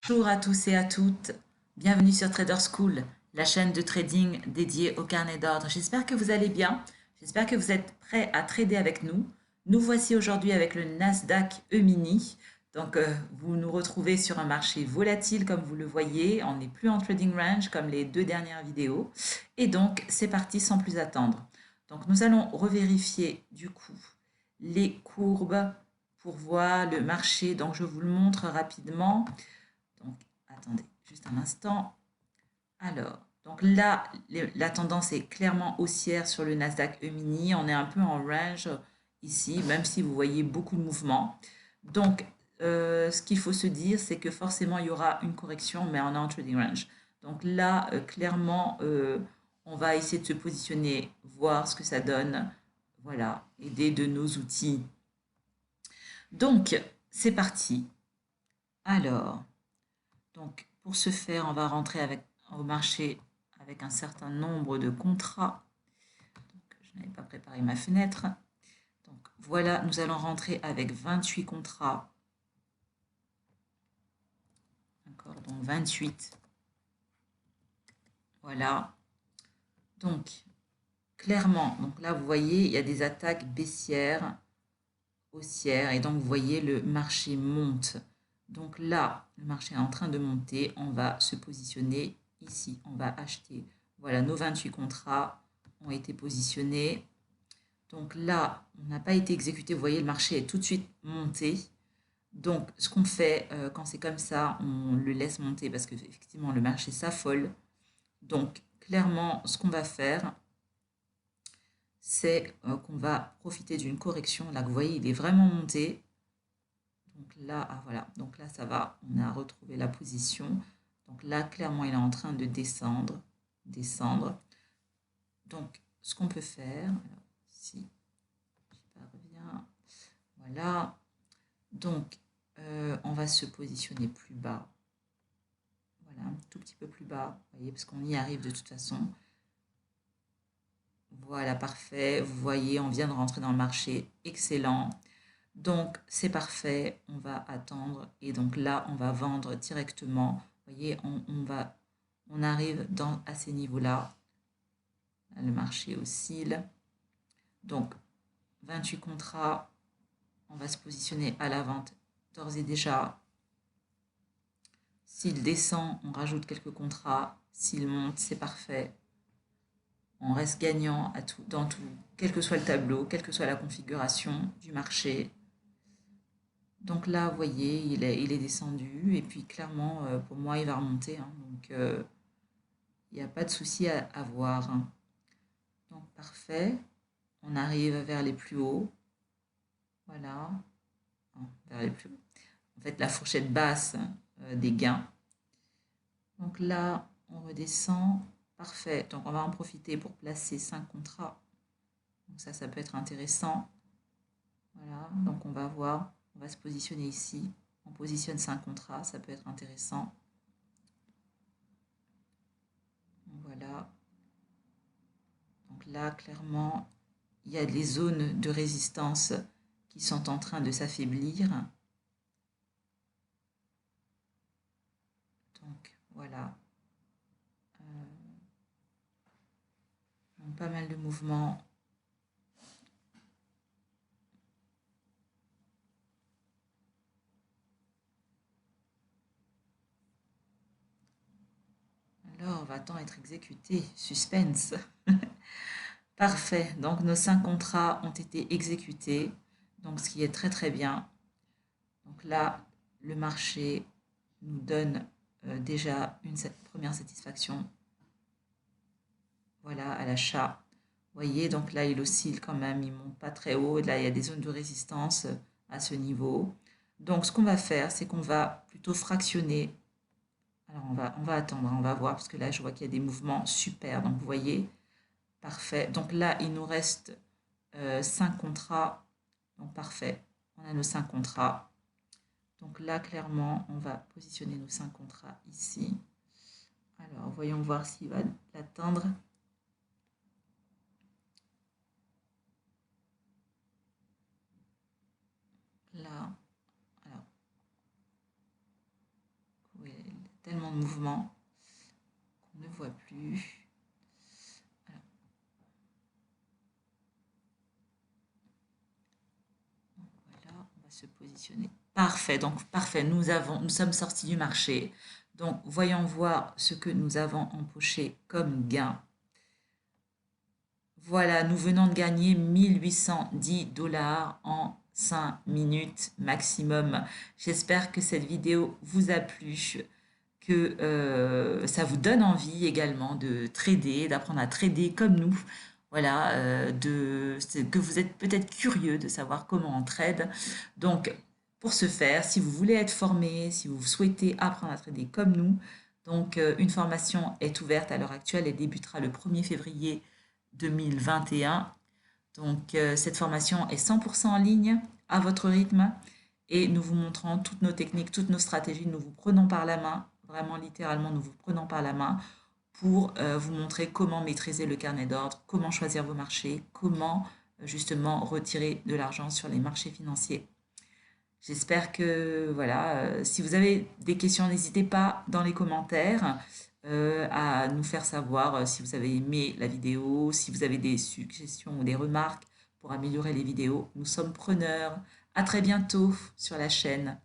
Bonjour à tous et à toutes, bienvenue sur Trader School, la chaîne de trading dédiée au carnet d'ordre. J'espère que vous allez bien, j'espère que vous êtes prêts à trader avec nous. Nous voici aujourd'hui avec le Nasdaq E-mini. Donc vous nous retrouvez sur un marché volatile comme vous le voyez, on n'est plus en trading range comme les deux dernières vidéos. Et donc c'est parti sans plus attendre. Donc nous allons revérifier du coup les courbes pour voir le marché. Donc je vous le montre rapidement. Donc, attendez juste un instant. Alors, donc là, la tendance est clairement haussière sur le Nasdaq E-mini. On est un peu en range ici, même si vous voyez beaucoup de mouvements. Donc, ce qu'il faut se dire, c'est que forcément, il y aura une correction, mais on est en trading range. Donc là, clairement, on va essayer de se positionner, voir ce que ça donne. Voilà, aider de nos outils. Donc, c'est parti. Alors, donc, pour ce faire, on va rentrer au marché avec un certain nombre de contrats. Donc, je n'avais pas préparé ma fenêtre. Donc, voilà, nous allons rentrer avec 28 contrats. D'accord, donc 28. Voilà. Donc, clairement, donc là, vous voyez, il y a des attaques baissières, haussières, et donc, vous voyez, le marché monte. Donc là, le marché est en train de monter. On va se positionner ici. On va acheter. Voilà, nos 28 contrats ont été positionnés. Donc là, on n'a pas été exécuté. Vous voyez, le marché est tout de suite monté. Donc, ce qu'on fait quand c'est comme ça, on le laisse monter parce qu'effectivement, le marché s'affole. Donc, clairement, ce qu'on va faire, c'est qu'on va profiter d'une correction. Là, vous voyez, il est vraiment monté. Donc là, ah voilà, donc là ça va, on a retrouvé la position. Donc là, clairement, il est en train de descendre, descendre. Donc, ce qu'on peut faire, alors, si je reviens, voilà. Donc, on va se positionner plus bas. Voilà, un tout petit peu plus bas, vous voyez, parce qu'on y arrive de toute façon. Voilà, parfait. Vous voyez, on vient de rentrer dans le marché. Excellent. Donc, c'est parfait. On va attendre. Et donc là, on va vendre directement. Vous voyez, on arrive à ces niveaux-là. Le marché oscille. Donc, 28 contrats. On va se positionner à la vente d'ores et déjà. S'il descend, on rajoute quelques contrats. S'il monte, c'est parfait. On reste gagnant dans tout, quel que soit le tableau, quelle que soit la configuration du marché. Donc là, vous voyez, il est descendu et puis clairement, pour moi, il va remonter, hein. Donc, il n'y a pas de souci à avoir, hein. Donc, parfait. On arrive vers les plus hauts. Voilà. Non, vers les plus hauts. En fait, la fourchette basse des gains. Donc là, on redescend. Parfait. Donc, on va en profiter pour placer 5 contrats. Donc ça peut être intéressant. Voilà. Donc, on va voir. On va se positionner ici. On positionne 5 contrats. Ça peut être intéressant. Voilà. Donc là, clairement, il y a des zones de résistance qui sont en train de s'affaiblir. Donc voilà. Donc, pas mal de mouvements. Alors, va-t-on être exécuté? Suspense. Parfait. Donc nos 5 contrats ont été exécutés. Donc ce qui est très très bien. Donc là, le marché nous donne déjà une première satisfaction. Voilà, à l'achat. Vous voyez, donc là, il oscille quand même, il ne monte pas très haut. Là, il y a des zones de résistance à ce niveau. Donc, ce qu'on va faire, c'est qu'on va plutôt fractionner. Alors, on va attendre, hein, on va voir, parce que là, je vois qu'il y a des mouvements super. Donc, vous voyez, parfait. Donc là, il nous reste 5 contrats. Donc, parfait. On a nos 5 contrats. Donc là, clairement, on va positionner nos 5 contrats ici. Alors, voyons voir s'il va l'atteindre. Là, alors, où est de mouvement qu'on ne voit plus. Alors, voilà, on va se positionner. Parfait, donc parfait, nous sommes sortis du marché. Donc, voyons voir ce que nous avons empoché comme gain. Voilà, nous venons de gagner 1 810 $ en 5 minutes maximum. J'espère que cette vidéo vous a plu, que ça vous donne envie également de trader, d'apprendre à trader comme nous. Voilà, que vous êtes peut-être curieux de savoir comment on trade. Donc, pour ce faire, si vous voulez être formé, si vous souhaitez apprendre à trader comme nous, donc une formation est ouverte à l'heure actuelle et débutera le 1er février 2021. Donc, cette formation est 100% en ligne, à votre rythme, et nous vous montrons toutes nos techniques, toutes nos stratégies. Nous vous prenons par la main, vraiment littéralement, nous vous prenons par la main pour vous montrer comment maîtriser le carnet d'ordre, comment choisir vos marchés, comment justement retirer de l'argent sur les marchés financiers. J'espère que, voilà, si vous avez des questions, n'hésitez pas dans les commentaires à nous faire savoir si vous avez aimé la vidéo, si vous avez des suggestions ou des remarques pour améliorer les vidéos. Nous sommes preneurs. À très bientôt sur la chaîne.